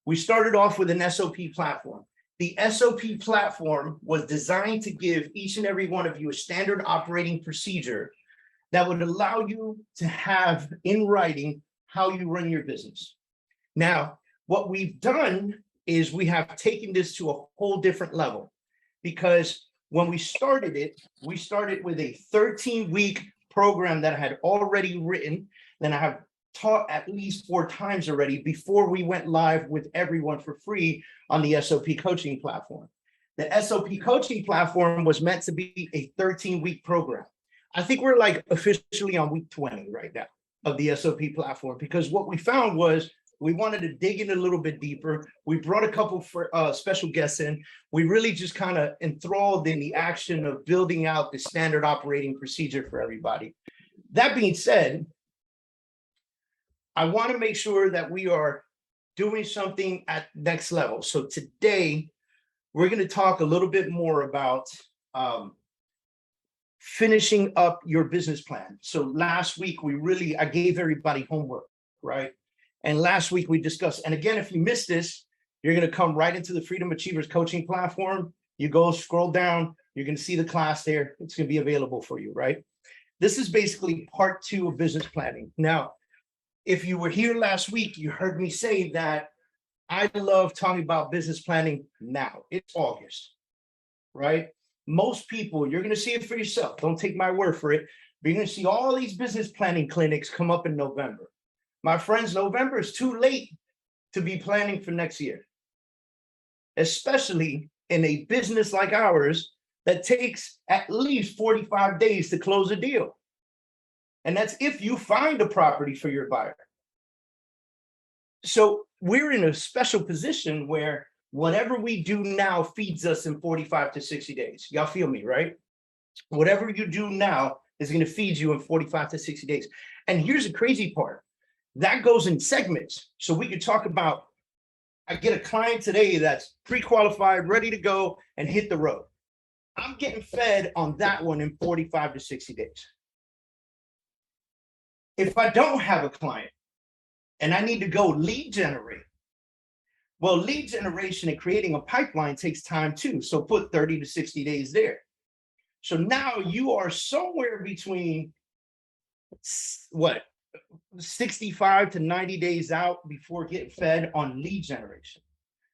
we started off with an SOP platform. The SOP platform was designed to give each and every one of you a standard operating procedure that would allow you to have in writing how you run your business. Now, what we've done is we have taken this to a whole different level, because when we started with a 13-week program that I had already written, then I have taught at least 4 times already before we went live with everyone for free on the SOP coaching platform. The SOP coaching platform was meant to be a 13-week program. I think we're like officially on week 20 right now of the SOP platform, because what we found was we wanted to dig in a little bit deeper. We brought a couple for special guests in. We really just kind of enthralled in the action of building out the standard operating procedure for everybody. That being said, I want to make sure that we are doing something at next level. So today, we're going to talk a little bit more about finishing up your business plan. So last week, I gave everybody homework, right? And last week we discussed, and again, if you missed this, you're going to come right into the Freedom Achievers coaching platform. You go scroll down, you're going to see the class there. It's going to be available for you, right? This is basically part 2 of business planning. Now, if you were here last week, you heard me say that I love talking about business planning now. It's August, right? Most people, you're going to see it for yourself. Don't take my word for it. But you're going to see all these business planning clinics come up in November. My friends, November is too late to be planning for next year, especially in a business like ours that takes at least 45 days to close a deal. And that's if you find a property for your buyer. So we're in a special position where whatever we do now feeds us in 45 to 60 days. Y'all feel me, right? Whatever you do now is going to feed you in 45 to 60 days. And here's the crazy part. That goes in segments. So we could talk about, I get a client today that's pre-qualified, ready to go and hit the road. I'm getting fed on that one in 45 to 60 days. If I don't have a client and I need to go lead generate, well, lead generation and creating a pipeline takes time too. So put 30 to 60 days there. So now you are somewhere between 65 to 90 days out before getting fed on lead generation.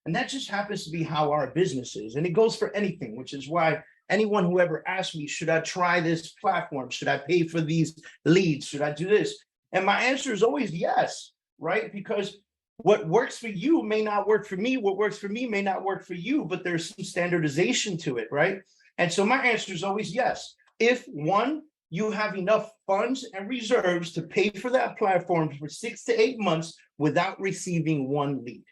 And that just happens to be how our business is. And it goes for anything, which is why anyone who ever asked me, should I try this platform? Should I pay for these leads? Should I do this? And my answer is always yes, right? Because what works for you may not work for me. What works for me may not work for you, but there's some standardization to it, right? And so my answer is always yes. If one, you have enough funds and reserves to pay for that platform for 6 to 8 months without receiving one lead,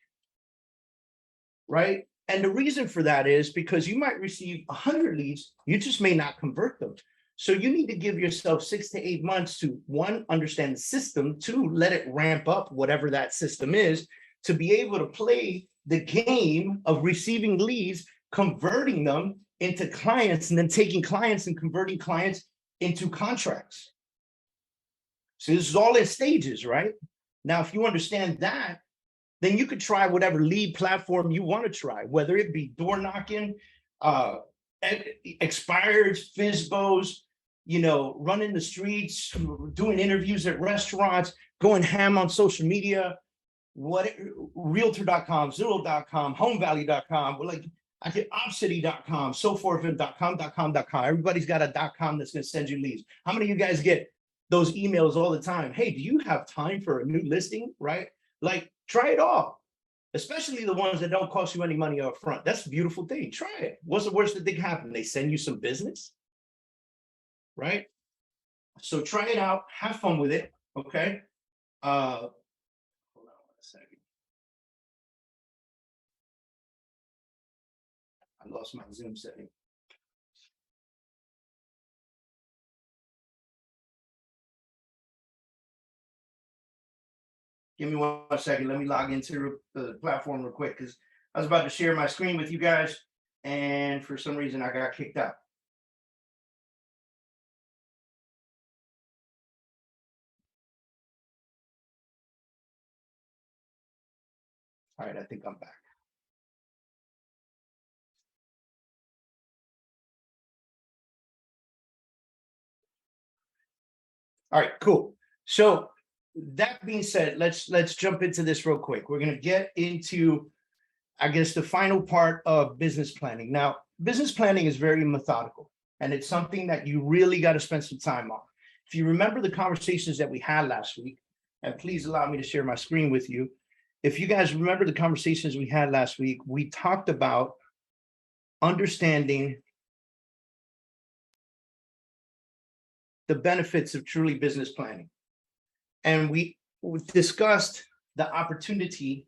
right? And the reason for that is because you might receive 100 leads, you just may not convert them. So you need to give yourself 6 to 8 months to, 1, understand the system, 2, let it ramp up, whatever that system is, to be able to play the game of receiving leads, converting them into clients, and then taking clients and converting clients into contracts. So this is all in stages, right? Now, if you understand that, then you could try whatever lead platform you want to try, whether it be door knocking, expireds, FISBOs, running the streets, doing interviews at restaurants, going ham on social media, realtor.com, Zillow.com, homevalue.com, I get opcity.com, soforth.com. Everybody's got a .com that's going to send you leads. How many of you guys get those emails all the time? Hey, do you have time for a new listing, right? Try it all, especially the ones that don't cost you any money up front. That's a beautiful thing. Try it. What's the worst that can happen? They send you some business, right? So try it out. Have fun with it, okay? Hold on a second. I lost my Zoom setting. Give me 1 second. Let me log into the platform real quick, because I was about to share my screen with you guys, and for some reason I got kicked out. All right, I think I'm back. All right, cool. So that being said, let's jump into this real quick. We're going to get into, I guess, the final part of business planning. Now, business planning is very methodical, and it's something that you really got to spend some time on. If you remember the conversations that we had last week, and please allow me to share my screen with you. If you guys remember the conversations we had last week, we talked about understanding the benefits of truly business planning. And we discussed the opportunity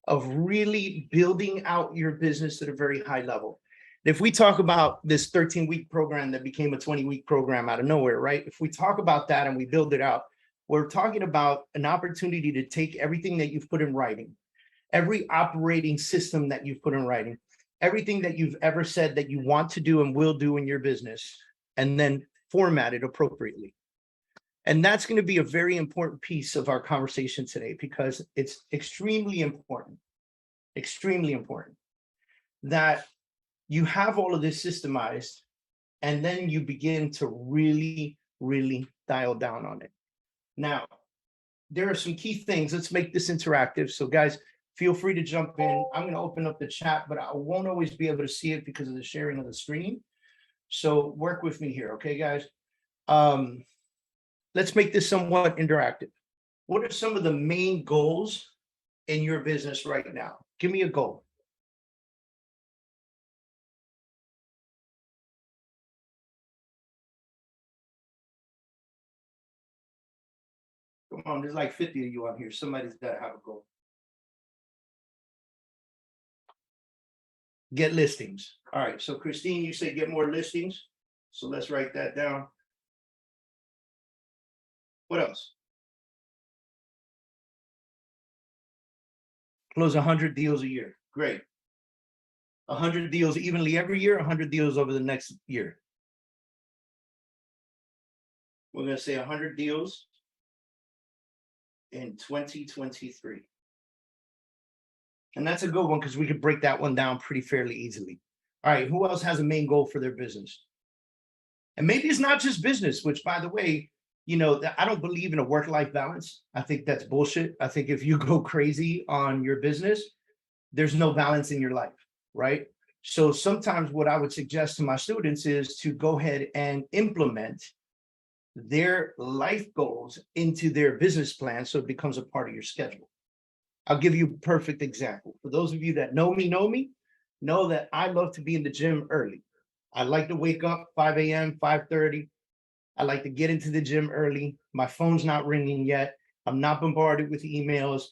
of really building out your business at a very high level. If we talk about this 13-week program that became a 20-week program out of nowhere, right? If we talk about that and we build it out, we're talking about an opportunity to take everything that you've put in writing, every operating system that you've put in writing, everything that you've ever said that you want to do and will do in your business, and then format it appropriately. And that's going to be a very important piece of our conversation today, because it's extremely important that you have all of this systemized, and then you begin to really, really dial down on it. Now, there are some key things. Let's make this interactive. So guys, feel free to jump in. I'm going to open up the chat, but I won't always be able to see it because of the sharing of the screen. So work with me here, okay, guys? Let's make this somewhat interactive. What are some of the main goals in your business right now? Give me a goal. Come on, there's like 50 of you on here. Somebody's got to have a goal. Get listings. All right, so Christine, you say get more listings. So let's write that down. What else? Close 100 deals a year. Great. 100 deals evenly every year, 100 deals over the next year. We're going to say 100 deals in 2023. And that's a good one because we could break that one down pretty fairly easily. All right, who else has a main goal for their business? And maybe it's not just business, which, by the way, you know, I don't believe in a work-life balance. I think that's bullshit. I think if you go crazy on your business, there's no balance in your life, right? So sometimes what I would suggest to my students is to go ahead and implement their life goals into their business plan so it becomes a part of your schedule. I'll give you a perfect example. For those of you that know me, know that I love to be in the gym early. I like to wake up 5 a.m., 5:30. I like to get into the gym early. My phone's not ringing yet. I'm not bombarded with emails.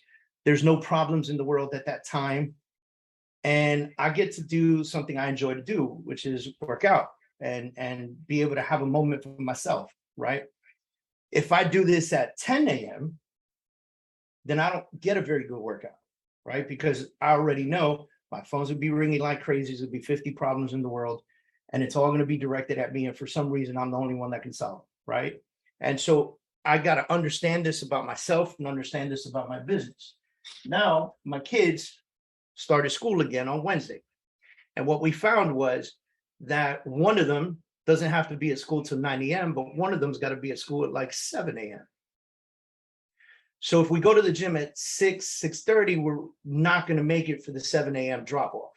There's no problems in the world at that time. And I get to do something I enjoy to do, which is work out and be able to have a moment for myself, right? If I do this at 10 a.m., then I don't get a very good workout, right? Because I already know my phones would be ringing like crazy. There'd be 50 problems in the world, and it's all going to be directed at me. And for some reason, I'm the only one that can solve it, right? And so I got to understand this about myself and understand this about my business. Now, my kids started school again on Wednesday. And what we found was that one of them doesn't have to be at school till 9 a.m., but one of them's got to be at school at like 7 a.m. So if we go to the gym at 6:30, we're not going to make it for the 7 a.m. drop off.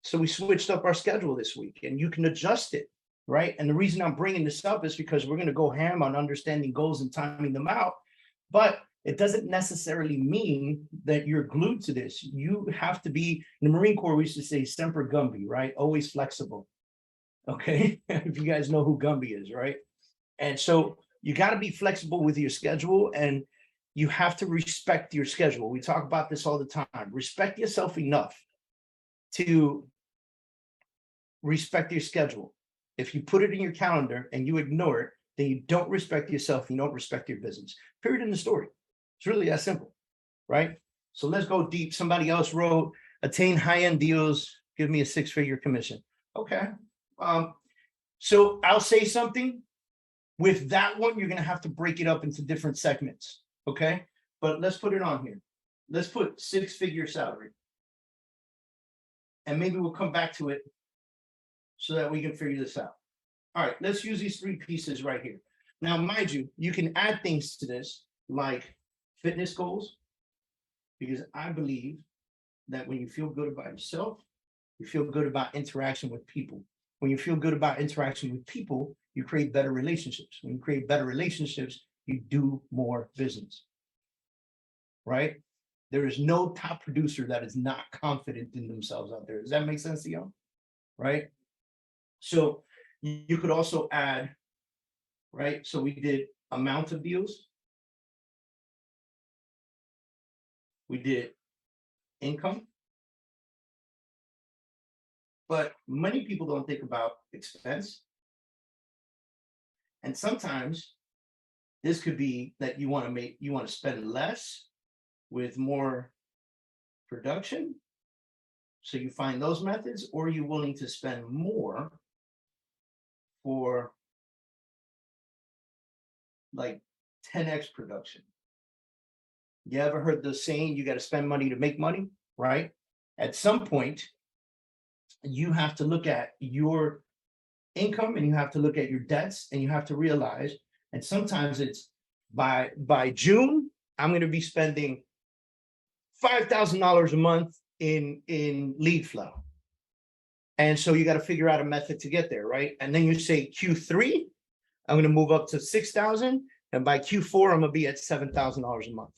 So we switched up our schedule this week, and you can adjust it, right? And the reason I'm bringing this up is because we're going to go ham on understanding goals and timing them out. But it doesn't necessarily mean that you're glued to this. You have to be, in the Marine Corps, we used to say semper Gumby, right? Always flexible. Okay. If you guys know who Gumby is, right? And so you got to be flexible with your schedule, and you have to respect your schedule. We talk about this all the time. Respect yourself enough to respect your schedule. If you put it in your calendar and you ignore it, then you don't respect yourself. You don't respect your business. Period in the story. It's really that simple, right? So let's go deep. Somebody else wrote, attain high-end deals, give me a 6-figure commission. Okay. So I'll say something. With that one, you're going to have to break it up into different segments. Okay. But let's put it on here. Let's put 6-figure salary. and maybe we'll come back to it so that we can figure this out. All right, let's use these 3 pieces right here. Now, mind you, you can add things to this like fitness goals, because I believe that when you feel good about yourself, you feel good about interaction with people. When you feel good about interaction with people, you create better relationships. When you create better relationships, you do more business, right? There is no top producer that is not confident in themselves out there. Does that make sense to you? Right? So you could also add, right? So we did amount of deals. We did income. But many people don't think about expense. And sometimes this could be that you want to spend less with more production. So you find those methods, or you're willing to spend more for like 10x production. You ever heard the saying, you got to spend money to make money, right? At some point, you have to look at your income and you have to look at your debts, and you have to realize, and sometimes it's by June, I'm going to be spending $5,000 a month in lead flow. And so you got to figure out a method to get there, right? And then you say Q3, I'm going to move up to 6,000, and by Q4, I'm going to be at $7,000 a month.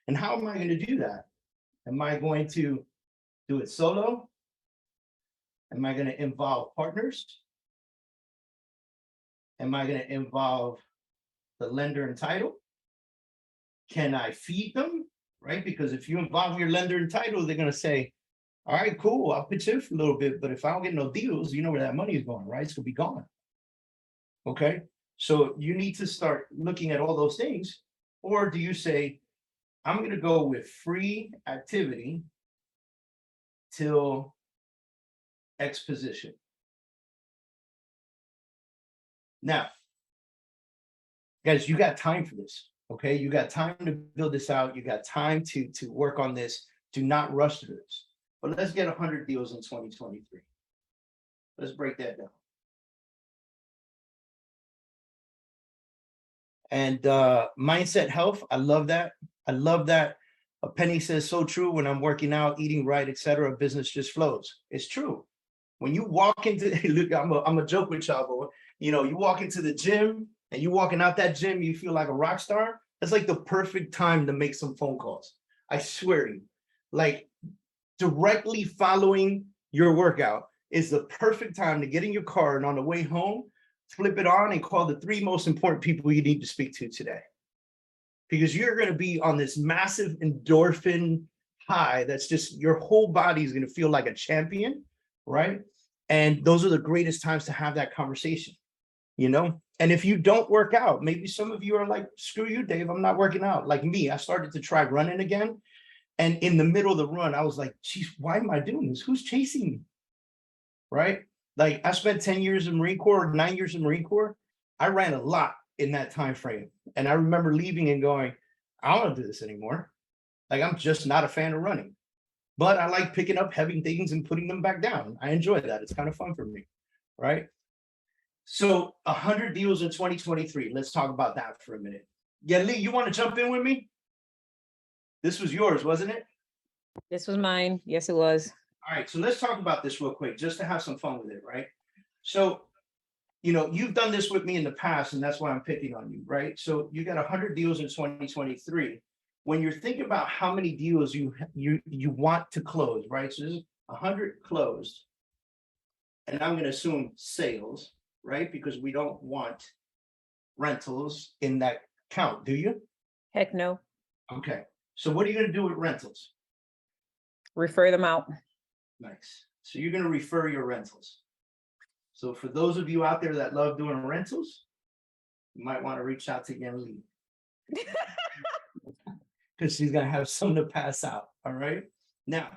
And how am I going to do that? Am I going to do it solo? Am I going to involve partners? Am I going to involve the lender and title? Can I feed them? Right? Because if you involve your lender and title, they're going to say, all right, cool, I'll pitch in for a little bit, but if I don't get no deals, you know where that money is going, right? It's going to be gone. Okay. So you need to start looking at all those things. Or do you say, I'm going to go with free activity till X position? Now, guys, you got time for this. Okay. You got time to build this out. You got time to work on this. Do not rush through this. But let's get 100 deals in 2023. Let's break that down. And mindset health, I love that. I love that. Penny says, so true. When I'm working out, eating right, etc., business just flows. It's true. When you walk into, look, I'm a joke with y'all, but you walk into the gym and you walking out that gym, you feel like a rock star. That's like the perfect time to make some phone calls. I swear to you, like directly following your workout is the perfect time to get in your car, and on the way home, flip it on and call the 3 most important people you need to speak to today. Because you're going to be on this massive endorphin high that's just, your whole body is going to feel like a champion, right? And those are the greatest times to have that conversation, And if you don't work out, maybe some of you are like, screw you, Dave, I'm not working out. Like me, I started to try running again. And in the middle of the run, I was like, geez, why am I doing this? Who's chasing me? Right? Like I spent 10 years in Marine Corps, 9 years in Marine Corps. I ran a lot in that time frame. And I remember leaving and going, I don't want to do this anymore. Like I'm just not a fan of running. But I like picking up heavy things and putting them back down. I enjoy that. It's kind of fun for me. Right? So 100 deals in 2023. Let's talk about that for a minute. Yeah, Lee, you want to jump in with me? This was yours, wasn't it? This was mine. Yes, it was. All right, so let's talk about this real quick, just to have some fun with it, right? So, you've done this with me in the past, and that's why I'm picking on you, right? So you got 100 deals in 2023. When you're thinking about how many deals you want to close, right? So this is 100 closed, and I'm going to assume sales, right? Because we don't want rentals in that count, do you? Heck no. Okay. So what are you going to do with rentals? Refer them out. Nice. So you're going to refer your rentals. So for those of you out there that love doing rentals, you might want to reach out to Yen Lee. Because she's going to have some to pass out. All right. Now,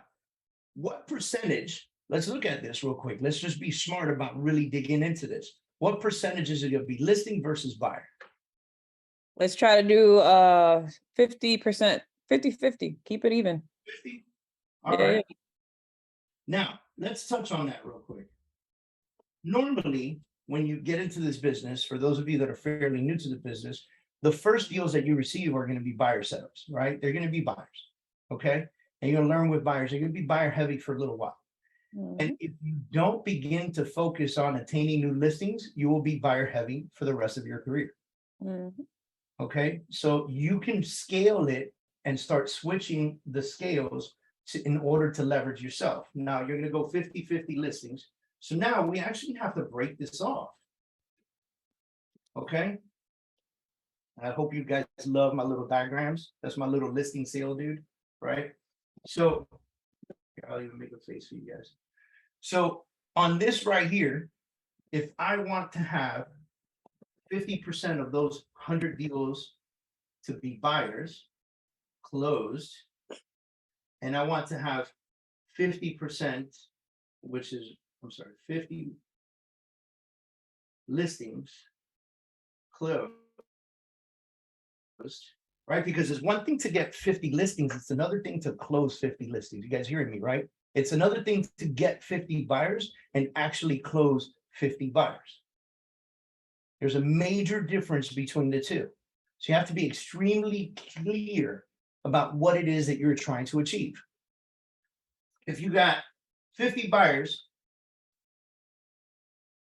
what percentage, let's look at this real quick. Let's just be smart about really digging into this. What percentage is it going to be listing versus buyer? Let's try to do 50%, 50-50. Keep it even. 50? All right. Now, let's touch on that real quick. Normally, when you get into this business, for those of you that are fairly new to the business, the first deals that you receive are going to be buyer setups, right? They're going to be buyers. Okay. And you're going to learn with buyers, you're going to be buyer heavy for a little while. And if you don't begin to focus on attaining new listings, you will be buyer heavy for the rest of your career. Okay. So you can scale it and start switching the scales in order to leverage yourself. Now you're going to go 50-50 listings. So now we actually have to break this off. Okay. I hope you guys love my little diagrams. That's my little listing sale dude, right? So I'll even make a face for you guys. So on this right here, if I want to have 50% of those 100 deals to be buyers closed, and I want to have 50%, which is, I'm sorry, 50 listings closed, right? Because it's one thing to get 50 listings, it's another thing to close 50 listings. You guys hearing me, right? It's another thing to get 50 buyers and actually close 50 buyers. There's a major difference between the two. So you have to be extremely clear about what it is that you're trying to achieve. If you got 50 buyers,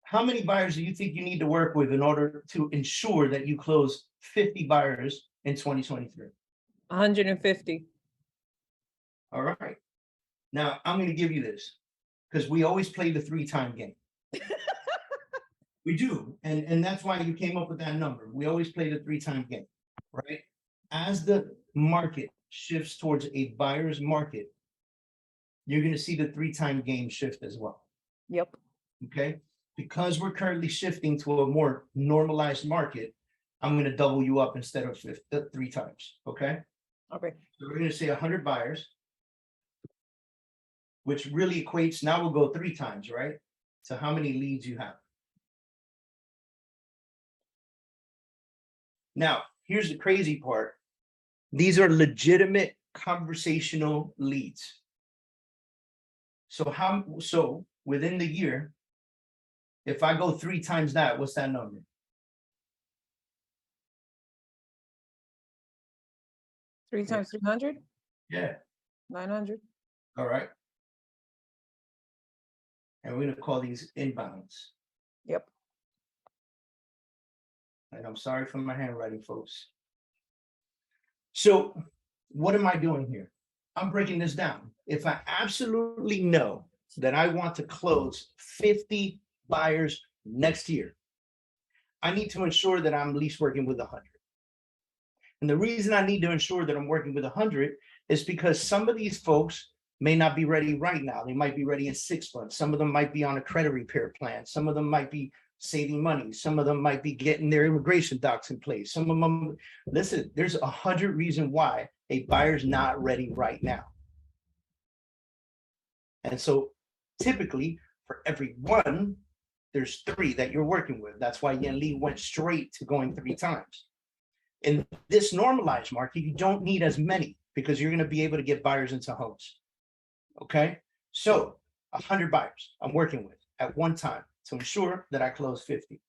how many buyers do you think you need to work with in order to ensure that you close 50 buyers in 2023? 150. All right. Now I'm going to give you this because we always play the 3-time game. We do. And that's why you came up with that number. We always play the 3-time game, right? As the market shifts towards a buyer's market, you're going to see the 3-time game shift as well. Yep. Okay. Because we're currently shifting to a more normalized market, I'm going to double you up instead of 3 times. Okay. Okay. So we're going to say 100 buyers, which really equates, now we'll go 3 times, right? So how many leads you have. Now, here's the crazy part. These are legitimate conversational leads. So within the year, if I go 3 times that, what's that number? Three times 300? Yeah. 900. All right. And we're going to call these inbounds. Yep. And I'm sorry for my handwriting, folks. So what am I doing here? I'm breaking this down. If I absolutely know that I want to close 50 buyers next year, I need to ensure that I'm at least working with 100. And the reason I need to ensure that I'm working with 100 is because some of these folks may not be ready right now. They might be ready in 6 months. Some of them might be on a credit repair plan. Some of them might be saving money. Some of them might be getting their immigration docs in place. Some of them, listen, there's 100 reasons why a buyer's not ready right now. And so typically for every one, there's 3 that you're working with. That's why Yen Lee went straight to going 3 times. In this normalized market, you don't need as many because you're going to be able to get buyers into homes. Okay. So 100 buyers I'm working with at one time to ensure that I close 50.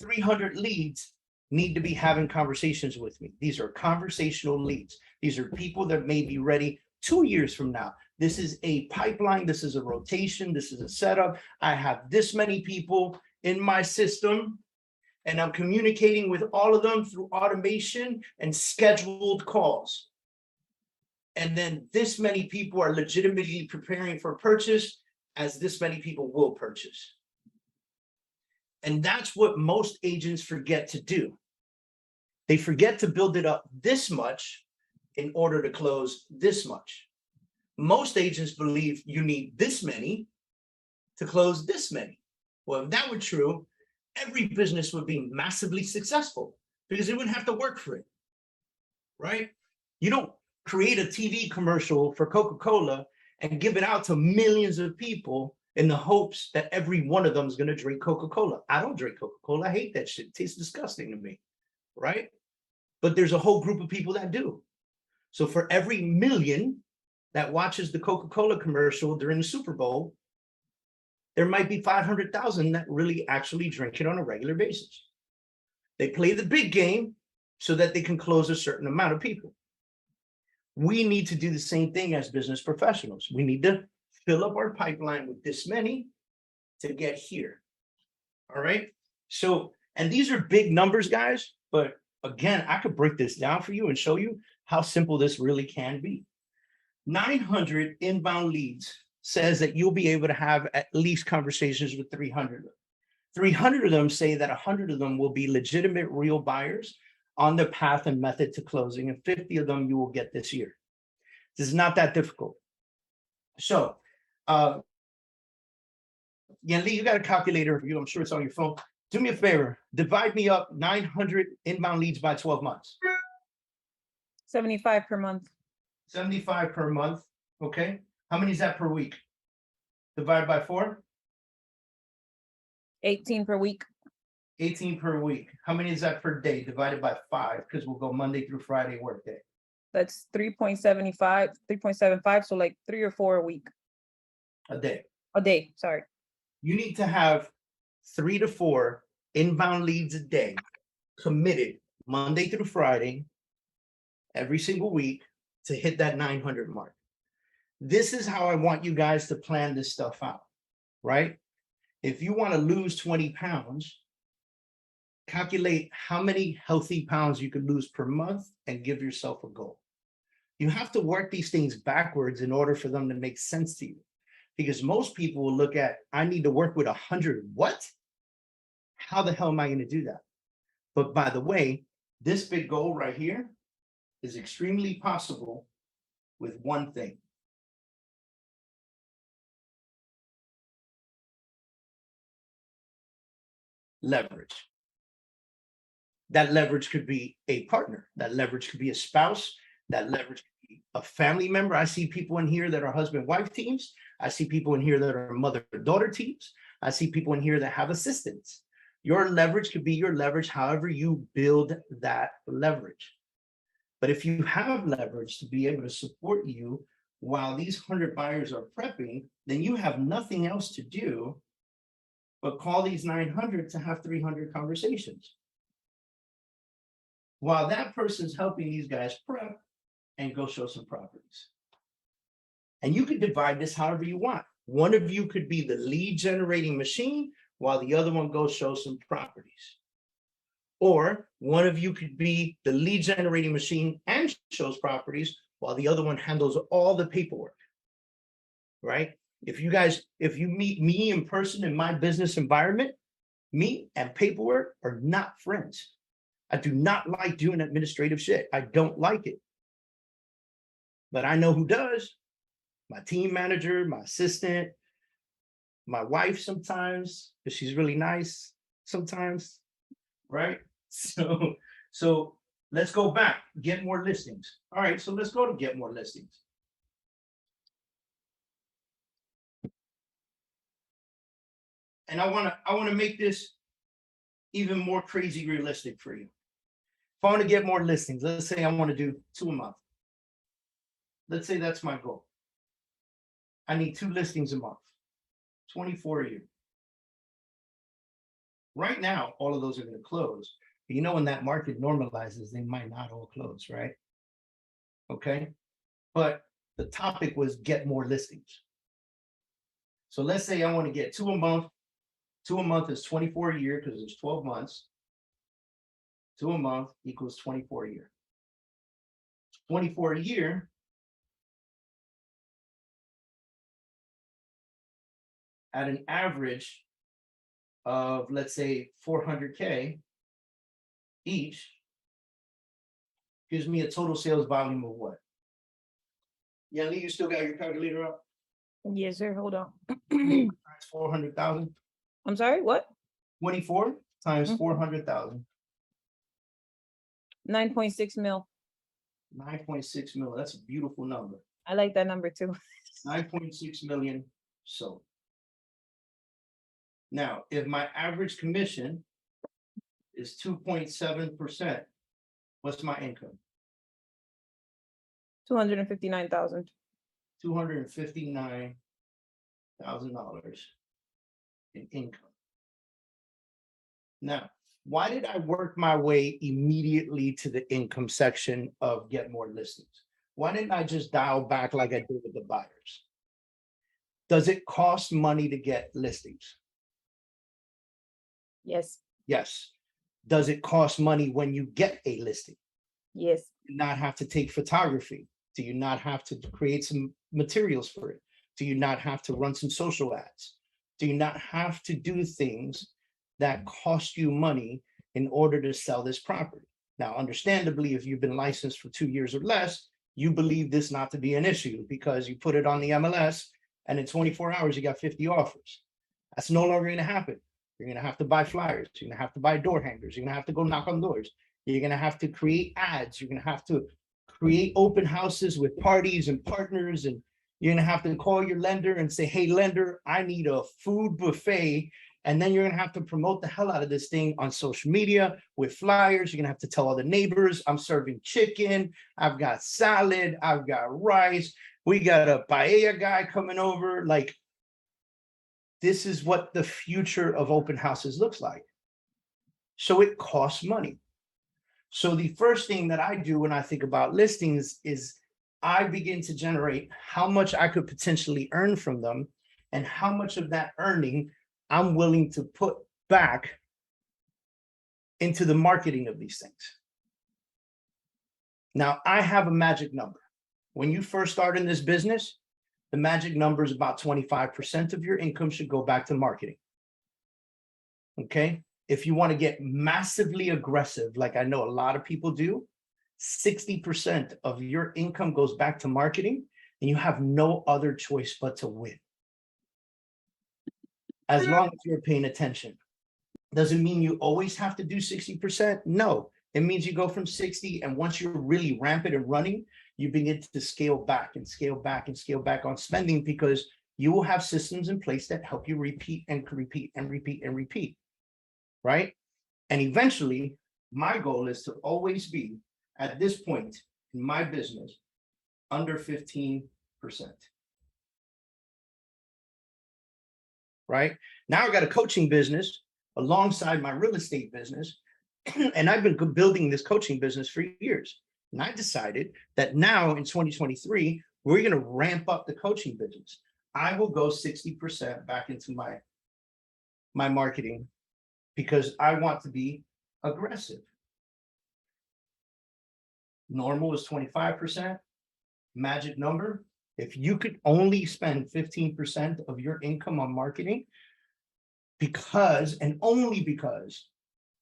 300 leads need to be having conversations with me. These are conversational leads. These are people that may be ready 2 years from now. This is a pipeline. This is a rotation. This is a setup. I have this many people in my system, and I'm communicating with all of them through automation and scheduled calls. And then this many people are legitimately preparing for purchase, as this many people will purchase. And that's what most agents forget to do. They forget to build it up this much in order to close this much. Most agents believe you need this many to close this many. Well, if that were true, every business would be massively successful because they wouldn't have to work for it, right? You don't create a TV commercial for Coca-Cola and give it out to millions of people in the hopes that every one of them is going to drink Coca-Cola. I don't drink Coca-Cola. I hate that shit. It tastes disgusting to me, right? But there's a whole group of people that do. So for every million, that watches the Coca-Cola commercial during the Super Bowl, there might be 500,000 that really actually drink it on a regular basis. They play the big game so that they can close a certain amount of people. We need to do the same thing as business professionals. We need to fill up our pipeline with this many to get here. All right. So, and these are big numbers, guys, but again, I could break this down for you and show you how simple this really can be. 900 inbound leads says that you'll be able to have at least conversations with 300 of them. 300 of them say that 100 of them will be legitimate real buyers on the path and method to closing, and 50 of them you will get this year. This is not that difficult. So, Yanli, you got a calculator for you. I'm sure it's on your phone. Do me a favor. Divide me up 900 inbound leads by 12 months. 75 per month. 75 per month. Okay. How many is that per week? Divide by 4. 18 per week. 18 per week. How many is that per day? Divided by 5, because we'll go Monday through Friday work day. That's 3.75, so like 3 or 4 a week. A day. A day, sorry. You need to have 3 to 4 inbound leads a day committed Monday through Friday, every single week to hit that 900 mark. This is how I want you guys to plan this stuff out, right? If you want to lose 20 pounds, calculate how many healthy pounds you could lose per month and give yourself a goal. You have to work these things backwards in order for them to make sense to you. Because most people will look at, I need to work with 100. What? How the hell am I going to do that? But by the way, this big goal right here is extremely possible with one thing. Leverage. That leverage could be a partner. That leverage could be a spouse. That leverage could be a family member. I see people in here that are husband-wife teams. I see people in here that are mother-daughter teams. I see people in here that have assistants. Your leverage could be your leverage, however you build that leverage. But if you have leverage to be able to support you while these 100 buyers are prepping, then you have nothing else to do but call these 900 to have 300 conversations. While that person's helping these guys prep and go show some properties. And you could divide this however you want. One of you could be the lead generating machine while the other one goes show some properties. Or one of you could be the lead generating machine and shows properties while the other one handles all the paperwork, right? If you meet me in person in my business environment, me and paperwork are not friends. I do not like doing administrative shit. I don't like it. But I know who does. My team manager, my assistant, my wife sometimes, because she's really nice sometimes, right? So let's go back, get more listings. All right, so let's go to get more listings. And I want to make this even more crazy realistic for you. If I want to get more listings, let's say I want to do 2 a month. Let's say that's my goal. I need 2 listings a month, 24 a year. Right now, all of those are going to close. But you know, when that market normalizes, they might not all close, right? Okay. But the topic was get more listings. So let's say I want to get 2 a month. 2 a month is 24 a year because it's 12 months. 2 a month equals 24 a year. 24 a year at an average of, let's say, 400K each gives me a total sales volume of what? Yanli, you still got your calculator up? Yes, sir. Hold on. Times 400,000. I'm sorry, what? 24 times 400,000. 9.6 mil. 9.6 million. That's a beautiful number. I like that number too. 9.6 million sold. Now, if my average commission is 2.7%, what's my income? 259,000. $259,000 in income. Now, why did I work my way immediately to the income section of get more listings? Why didn't I just dial back like I did with the buyers? Does it cost money to get listings? Yes, Yes. Does it cost money when you get a listing? yes, Do you not have to take photography? Do you not have to create some materials for it? Do you not have to run some social ads? Do you not have to do things that cost you money in order to sell this property? Now, understandably, if you've been licensed for 2 years or less, you believe this not to be an issue because you put it on the MLS and in 24 hours, you got 50 offers. That's no longer going to happen. You're going to have to buy flyers. You're going to have to buy door hangers. You're going to have to go knock on doors. You're going to have to create ads. You're going to have to create open houses with parties and partners. And you're going to have to call your lender and say, hey, lender, I need a food buffet. And then you're going to have to promote the hell out of this thing on social media with flyers. You're going to have to tell all the neighbors, I'm serving chicken. I've got salad. I've got rice. We got a paella guy coming over. Like, this is what the future of open houses looks like. So it costs money. So the first thing that I do when I think about listings is I begin to generate how much I could potentially earn from them and how much of that earning I'm willing to put back into the marketing of these things. Now, I have a magic number. When you first start in this business, the magic number is about 25% of your income should go back to marketing. Okay. If you want to get massively aggressive, like I know a lot of people do, 60% of your income goes back to marketing and you have no other choice but to win. As long as you're paying attention. Does it mean you always have to do 60%? No, it means you go from 60 and once you're really rampant and running, you begin to scale back and scale back and scale back on spending because you will have systems in place that help you repeat and repeat and repeat and repeat, right? And eventually, my goal is to always be at this point in my business under 15%. Right? Now I got a coaching business alongside my real estate business. And I've been building this coaching business for years. And I decided that now in 2023, we're going to ramp up the coaching business. I will go 60% back into my marketing because I want to be aggressive. Normal is 25%. Magic number. If you could only spend 15% of your income on marketing because and only because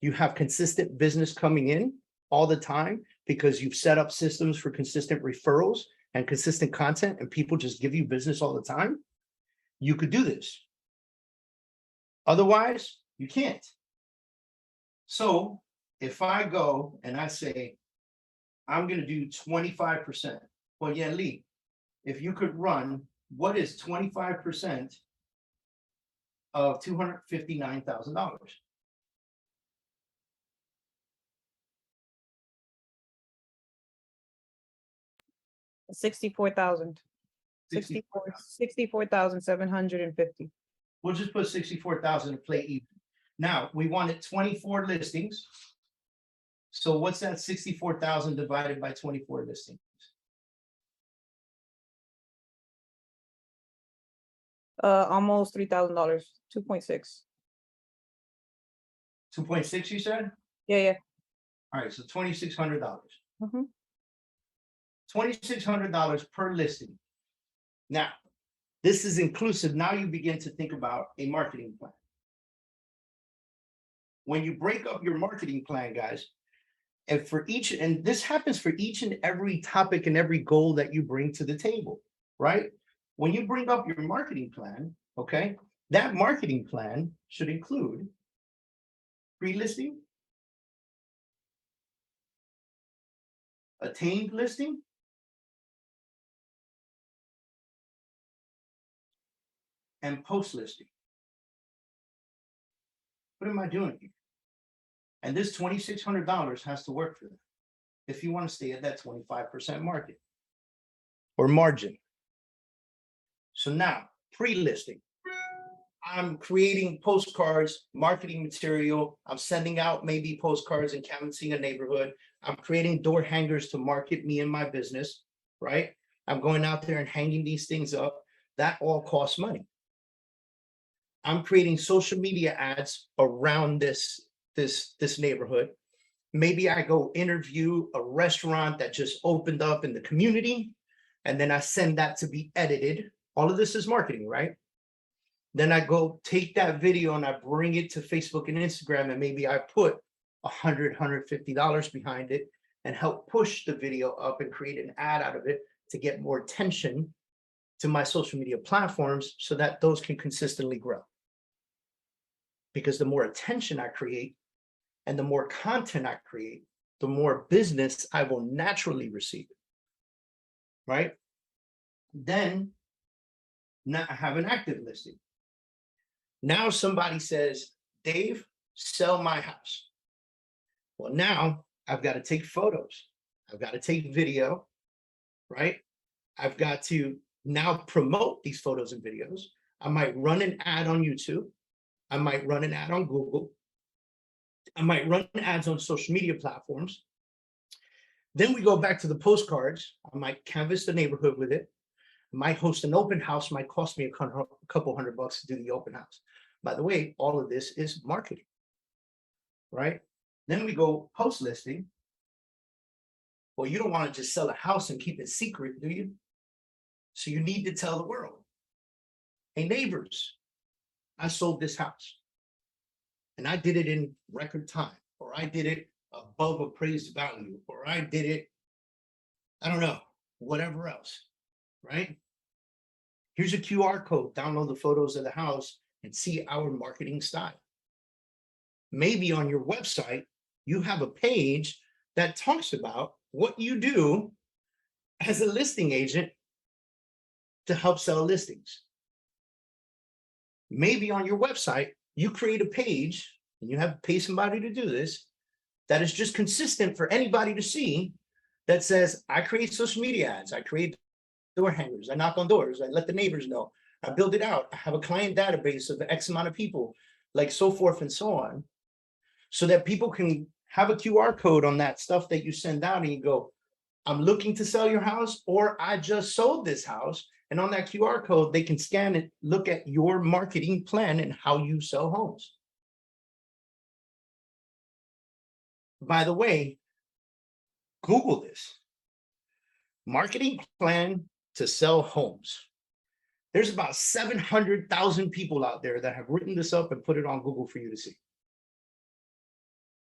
you have consistent business coming in all the time because you've set up systems for consistent referrals and consistent content and people just give you business all the time, you could do this. Otherwise, you can't. So if I go and I say, I'm going to do 25%, well, yeah, Lee, if you could run, what is 25% of $259,000? $64,000. 64,750. We'll just put 64,000 to play even. Now, we wanted 24 listings. So what's that 64,000 divided by 24 listings? Almost $3,000. 2.6. 2.6, you said? Yeah. All right, so $2,600. Mm-hmm. $2,600 per listing. Now, this is inclusive. Now you begin to think about a marketing plan. When you break up your marketing plan, guys, and for each, and this happens for each and every topic and every goal that you bring to the table, right? When you bring up your marketing plan, okay, that marketing plan should include pre-listing, attained listing, and post-listing. What am I doing here? And this $2,600 has to work for them if you want to stay at that 25% market or margin. So now, pre-listing. I'm creating postcards, marketing material. I'm sending out maybe postcards and canvassing a neighborhood. I'm creating door hangers to market me and my business, right? I'm going out there and hanging these things up. That all costs money. I'm creating social media ads around this neighborhood. Maybe I go interview a restaurant that just opened up in the community, and then I send that to be edited. All of this is marketing, right? Then I go take that video and I bring it to Facebook and Instagram, and maybe I put $150 behind it and help push the video up and create an ad out of it to get more attention to my social media platforms so that those can consistently grow. Because the more attention I create and the more content I create, the more business I will naturally receive, right? Then now I have an active listing. Now somebody says, Dave, sell my house. Well, now I've got to take photos. I've got to take video, right? I've got to now promote these photos and videos. I might run an ad on YouTube. I might run an ad on Google. I might run ads on social media platforms. Then we go back to the postcards. I might canvas the neighborhood with it. I might host an open house, might cost me a couple $100 to do the open house. By the way, all of this is marketing, right? Then we go post listing. Well, you don't want to just sell a house and keep it secret, do you? So you need to tell the world, hey, neighbors, I sold this house and I did it in record time, or I did it above appraised value, or I did it, I don't know, whatever else, right? Here's a QR code, download the photos of the house and see our marketing style. Maybe on your website, you have a page that talks about what you do as a listing agent to help sell listings. Maybe on your website, you create a page and you have to pay somebody to do this that is just consistent for anybody to see, that says, I create social media ads, I create door hangers, I knock on doors, I let the neighbors know, I build it out, I have a client database of X amount of people, like so forth and so on, so that people can have a QR code on that stuff that you send out and you go, I'm looking to sell your house, or I just sold this house. And on that QR code, they can scan it, look at your marketing plan and how you sell homes. By the way, Google this. Marketing plan to sell homes. There's about 700,000 people out there that have written this up and put it on Google for you to see.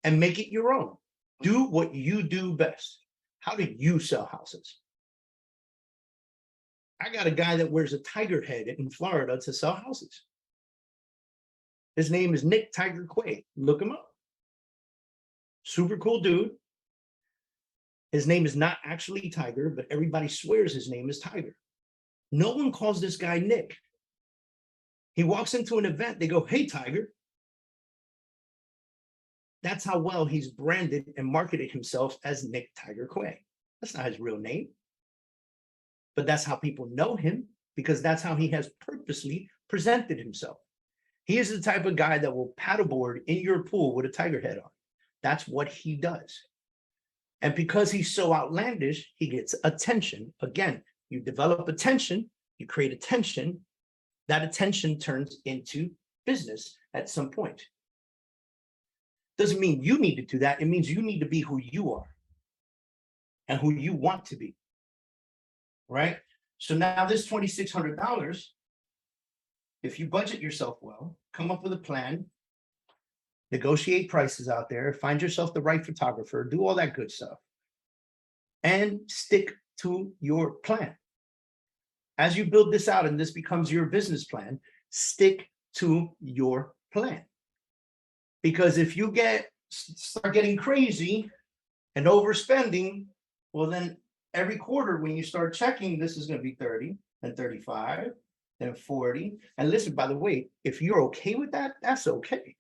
And make it your own. Do what you do best. How do you sell houses? I got a guy that wears a tiger head in Florida to sell houses. His name is Nick Tiger Quay. Look him up. Super cool dude. His name is not actually Tiger, but everybody swears his name is Tiger. No one calls this guy Nick. He walks into an event, they go, hey, Tiger. That's how well he's branded and marketed himself as Nick Tiger Quay. That's not his real name. But that's how people know him, because that's how he has purposely presented himself. He is the type of guy that will paddleboard in your pool with a tiger head on. That's what he does. And because he's so outlandish, he gets attention. Again, you develop attention, you create attention, that attention turns into business at some point. Doesn't mean you need to do that. It means you need to be who you are and who you want to be. Right? So now this $2,600, if you budget yourself well, come up with a plan, negotiate prices out there, find yourself the right photographer, do all that good stuff, and stick to your plan. As you build this out and this becomes your business plan, stick to your plan. Because if you start getting crazy and overspending, well, then every quarter when you start checking, this is going to be 30 and 35 and 40. And listen, by the way, if you're okay with that, that's okay.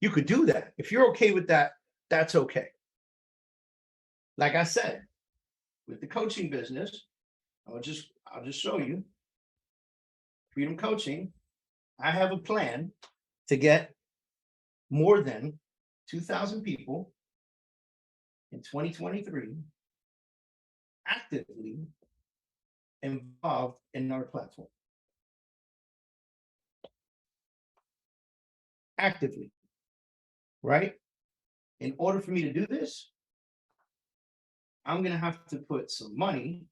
You could do that. If you're okay with that, that's okay. Like I said, with the coaching business, I'll just show you. Freedom Coaching, I have a plan to get more than 2,000 people in 2023 actively involved in our platform. Actively, right? In order for me to do this, I'm going to have to put some money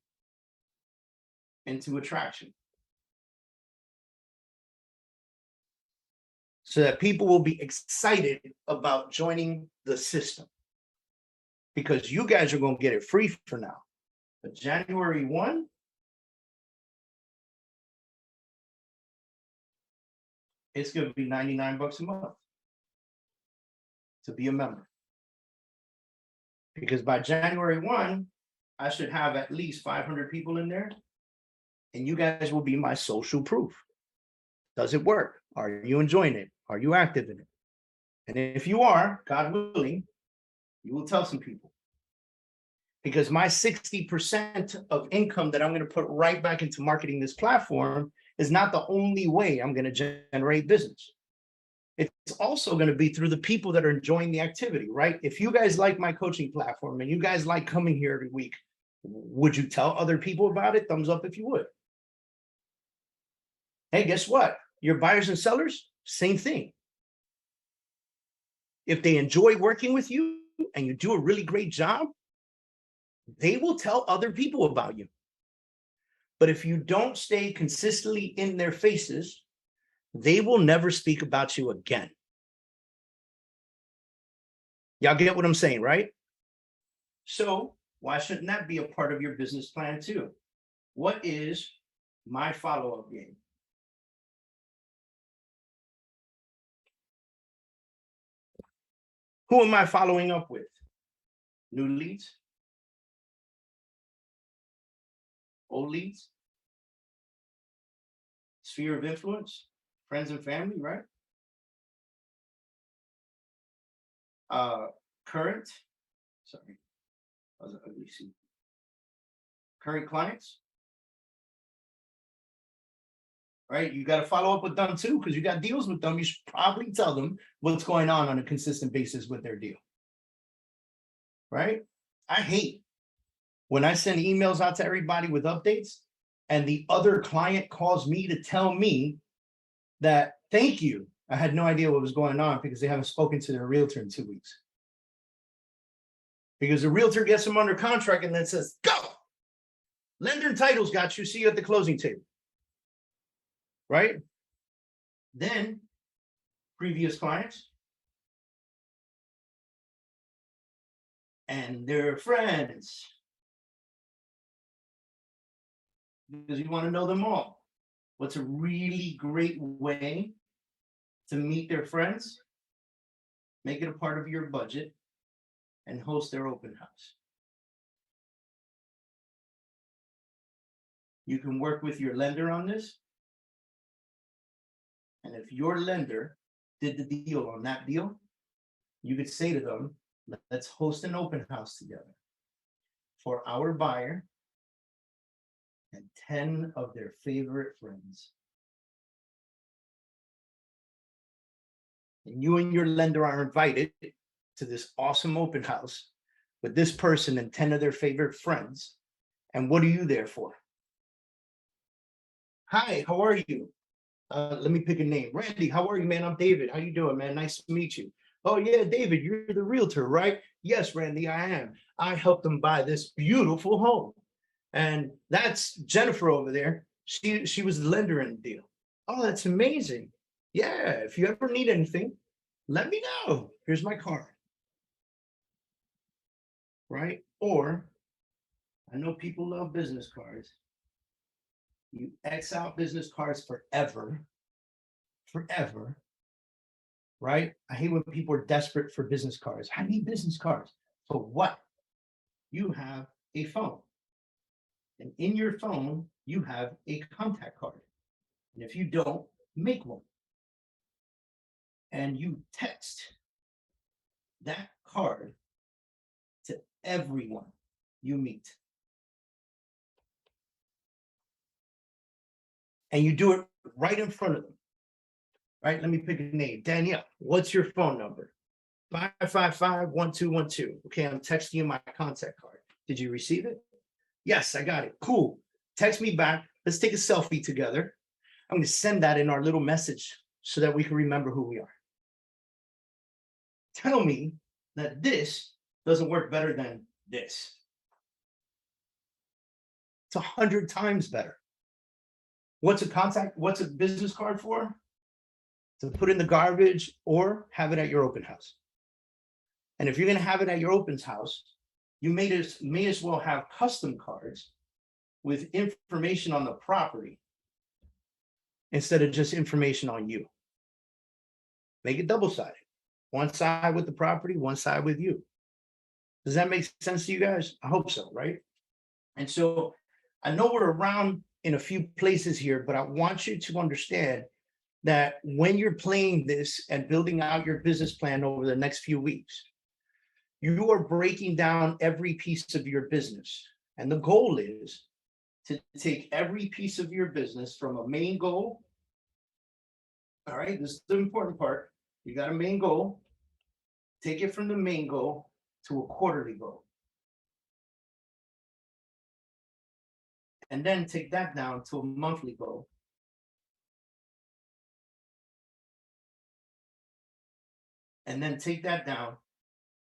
into attraction so that people will be excited about joining the system, because you guys are going to get it free for now. But January 1, it's going to be $99 a month to be a member. Because by January 1, I should have at least 500 people in there, and you guys will be my social proof. Does it work? Are you enjoying it? Are you active in it? And if you are, God willing, you will tell some people. Because my 60% of income that I'm going to put right back into marketing this platform is not the only way I'm going to generate business. It's also going to be through the people that are enjoying the activity, right? If you guys like my coaching platform and you guys like coming here every week, would you tell other people about it? Thumbs up if you would. Hey, guess what? Your buyers and sellers, same thing. If they enjoy working with you and you do a really great job, they will tell other people about you. But if you don't stay consistently in their faces, they will never speak about you again. Y'all get what I'm saying, right? So why shouldn't that be a part of your business plan too? What is my follow-up game? Who am I following up with? New leads? Old leads? Sphere of influence? Friends and family, right? Current, sorry, that was an ugly C. Current clients, right? You got to follow up with them too, because you got deals with them. You should probably tell them what's going on a consistent basis with their deal, right? I hate when I send emails out to everybody with updates and the other client calls me to tell me that, thank you, I had no idea what was going on because they haven't spoken to their realtor in 2 weeks. Because the realtor gets them under contract and then says, go, lender and titles got you, see you at the closing table, right? Then previous clients and their friends, because you want to know them all. What's a really great way to meet their friends? Make it a part of your budget and host their open house. You can work with your lender on this. And if your lender did the deal on that deal, you could say to them, let's host an open house together for our buyer and 10 of their favorite friends. And you and your lender are invited to this awesome open house with this person and 10 of their favorite friends. And what are you there for? Hi, how are you? Let me pick a name. Randy, how are you, man? I'm David. How you doing, man? Nice to meet you. Oh, yeah, David, you're the realtor, right? Yes, Randy, I am. I helped them buy this beautiful home. And that's Jennifer over there. She was the lender in the deal. Oh, that's amazing. Yeah, if you ever need anything, let me know. Here's my card. Right? Or, I know people love business cards. You X out business cards forever, right? I hate when people are desperate for business cards. I need business cards. So what? You have a phone. And in your phone, you have a contact card. And if you don't, make one. And you text that card to everyone you meet. And you do it right in front of them. Right? Let me pick a name. Danielle, what's your phone number? 555-1212. Okay, I'm texting you my contact card. Did you receive it? Yes, I got it. Cool. Text me back. Let's take a selfie together. I'm going to send that in our little message so that we can remember who we are. Tell me that this doesn't work better than this. It's 100 times better. What's a business card for? To put in the garbage or have it at your open house. And if you're going to have it at your open house, you may as well have custom cards with information on the property instead of just information on you. Make it double-sided. One side with the property, one side with you. Does that make sense to you guys? I hope so, right? And so I know we're around in a few places here, but I want you to understand that when you're playing this and building out your business plan over the next few weeks, you are breaking down every piece of your business. And the goal is to take every piece of your business from a main goal. All right, this is the important part. You got a main goal. Take it from the main goal to a quarterly goal. And then take that down to a monthly goal. And then take that down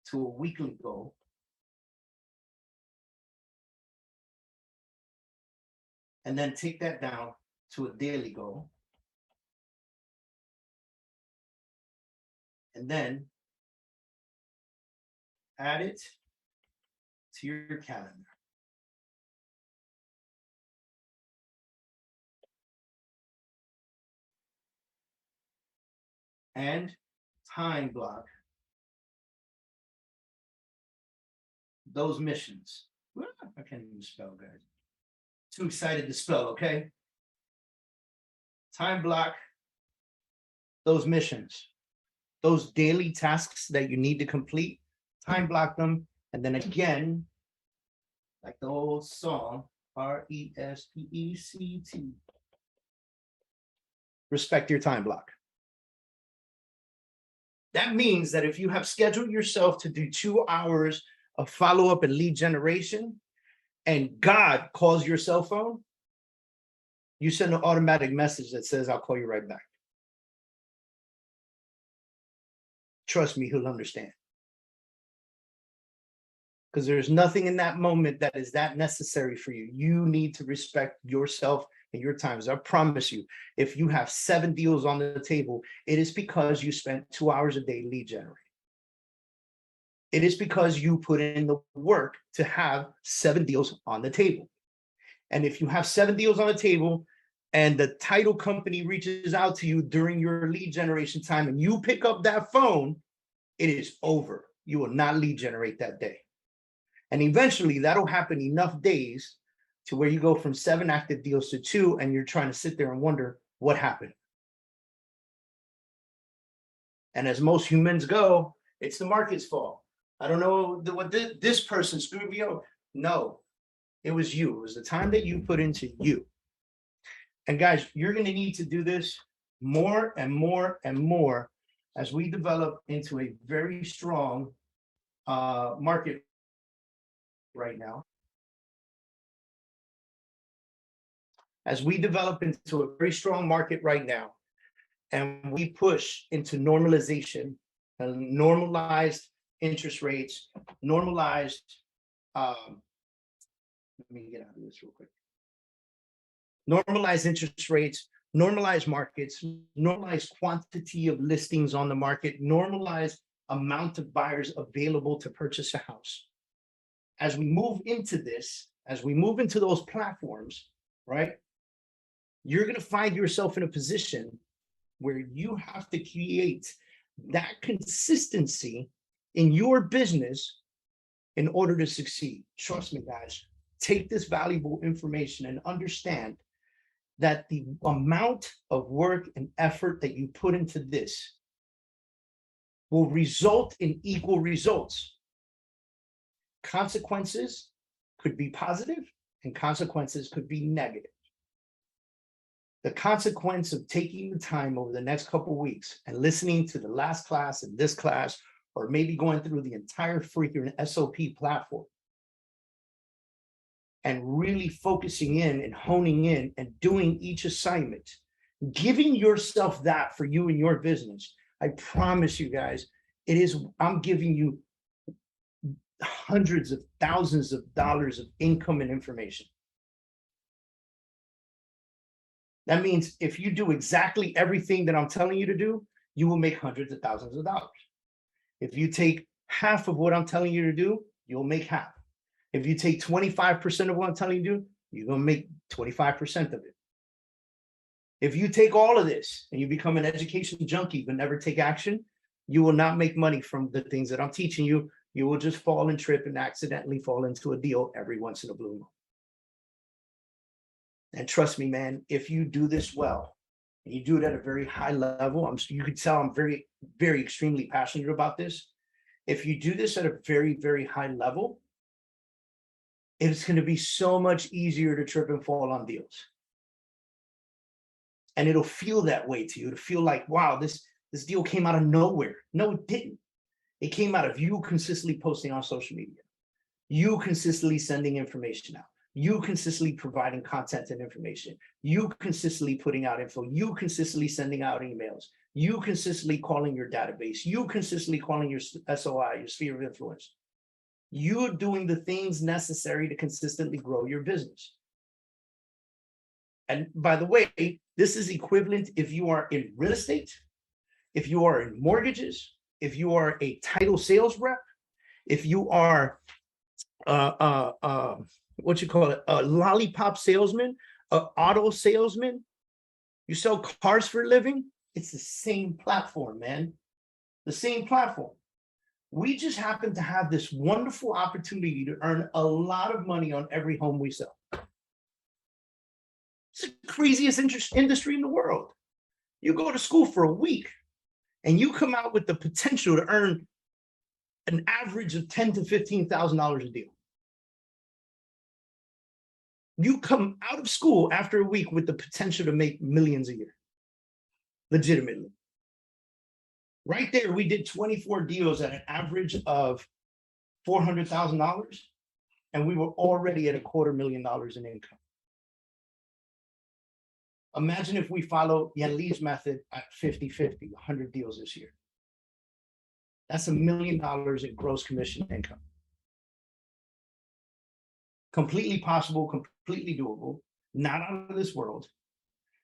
to a weekly goal. And then take that down to a daily goal. And then add it to your calendar. And time block those missions. I can't even spell, guys. Too excited to spell, okay? Time block those missions, those daily tasks that you need to complete. Time block them. And then again, like the old song, RESPECT. Respect your time block. That means that if you have scheduled yourself to do 2 hours of follow-up and lead generation, and God calls your cell phone, you send an automatic message that says, I'll call you right back. Trust me, he'll understand. Because there's nothing in that moment that is that necessary for you. You need to respect yourself and your times. I promise you, if you have 7 deals on the table, it is because you spent 2 hours a day lead generating. It is because you put in the work to have 7 deals on the table. And if you have 7 deals on the table and the title company reaches out to you during your lead generation time and you pick up that phone, it is over. You will not lead generate that day. And eventually that'll happen enough days to where you go from 7 active deals to 2, and you're trying to sit there and wonder what happened. And as most humans go, it's the market's fault. I don't know what this person screwed me over. No, it was you. It was the time that you put into you. And guys, you're going to need to do this more and more and more as we develop into a very strong market right now. As we develop into a very strong market right now, and we push into normalization and normalized interest rates, normalized, let me get out of this real quick. Normalized interest rates, normalized markets, normalized quantity of listings on the market, normalized amount of buyers available to purchase a house. As we move into this, as we move into those platforms, right, you're going to find yourself in a position where you have to create that consistency in your business in order to succeed. Trust me, guys, take this valuable information and understand that the amount of work and effort that you put into this will result in equal results. Consequences could be positive and consequences could be negative. The consequence of taking the time over the next couple of weeks and listening to the last class and this class, or maybe going through the entire freaking SOP platform and really focusing in and honing in and doing each assignment, giving yourself that for you and your business. I promise you guys, I'm giving you hundreds of thousands of dollars of income and information. That means if you do exactly everything that I'm telling you to do, you will make hundreds of thousands of dollars. If you take half of what I'm telling you to do, you'll make half. If you take 25% of what I'm telling you to do, you're going to make 25% of it. If you take all of this and you become an education junkie but never take action, you will not make money from the things that I'm teaching you. You will just fall and trip and accidentally fall into a deal every once in a blue moon. And trust me, man, if you do this well, and you do it at a very high level, you can tell I'm very, very extremely passionate about this. If you do this at a very, very high level, it's going to be so much easier to trip and fall on deals. And it'll feel that way to you. It'll feel like, wow, this deal came out of nowhere. No, it didn't. It came out of you consistently posting on social media, you consistently sending information out, you consistently providing content and information, you consistently putting out info, you consistently sending out emails, you consistently calling your database, you consistently calling your SOI, your sphere of influence. You're doing the things necessary to consistently grow your business. And by the way, this is equivalent if you are in real estate, if you are in mortgages, if you are a title sales rep, if you are what you call it, a lollipop salesman, an auto salesman, you sell cars for a living, it's the same platform, man. The same platform. We just happen to have this wonderful opportunity to earn a lot of money on every home we sell. It's the craziest industry in the world. You go to school for a week and you come out with the potential to earn an average of $10,000 to $15,000 a deal. You come out of school after a week with the potential to make millions a year, legitimately. Right there, we did 24 deals at an average of $400,000, and we were already at $250,000 in income. Imagine if we follow Yan Lee's method at 50-50, 100 deals this year. That's $1 million in gross commission income. Completely possible, completely doable, not out of this world.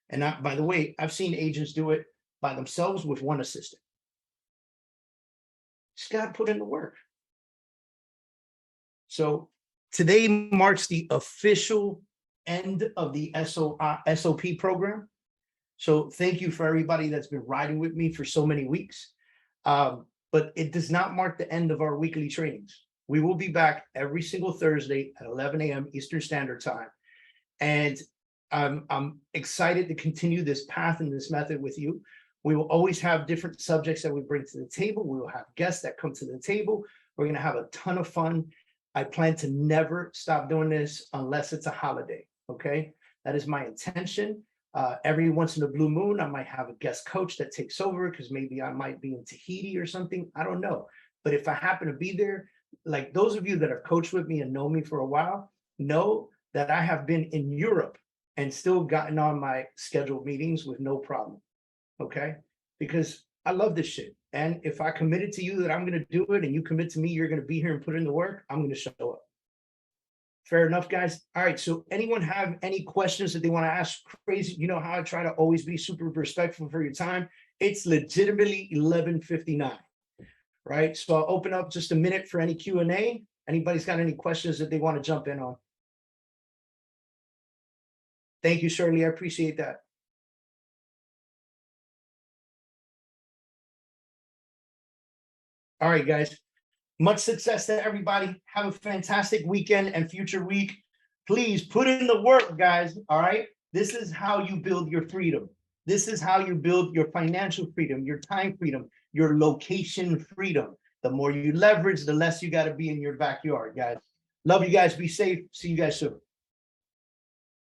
And by the way, I've seen agents do it by themselves with one assistant. Just got to put in the work. So today marks the official end of the SOP program. So thank you for everybody that's been riding with me for so many weeks. But it does not mark the end of our weekly trainings. We will be back every single Thursday at 11 a.m. Eastern Standard Time. And I'm excited to continue this path and this method with you. We will always have different subjects that we bring to the table. We will have guests that come to the table. We're going to have a ton of fun. I plan to never stop doing this unless it's a holiday. Okay, that is my intention. Every once in a blue moon, I might have a guest coach that takes over because maybe I might be in Tahiti or something. I don't know. But if I happen to be there, like those of you that have coached with me and know me for a while, know that I have been in Europe and still gotten on my scheduled meetings with no problem. Okay, because I love this shit. And if I committed to you that I'm going to do it and you commit to me, you're going to be here and put in the work, I'm going to show up. Fair enough, guys. All right. So anyone have any questions that they want to ask? Crazy. You know how I try to always be super respectful for your time. It's legitimately 11:59, right? So I'll open up just a minute for any Q&A. Anybody's got any questions that they want to jump in on? Thank you, Shirley. I appreciate that. All right, guys. Much success to everybody. Have a fantastic weekend and future week. Please put in the work, guys. All right. This is how you build your freedom. This is how you build your financial freedom, your time freedom, your location freedom. The more you leverage, the less you got to be in your backyard, guys. Love you guys. Be safe. See you guys soon.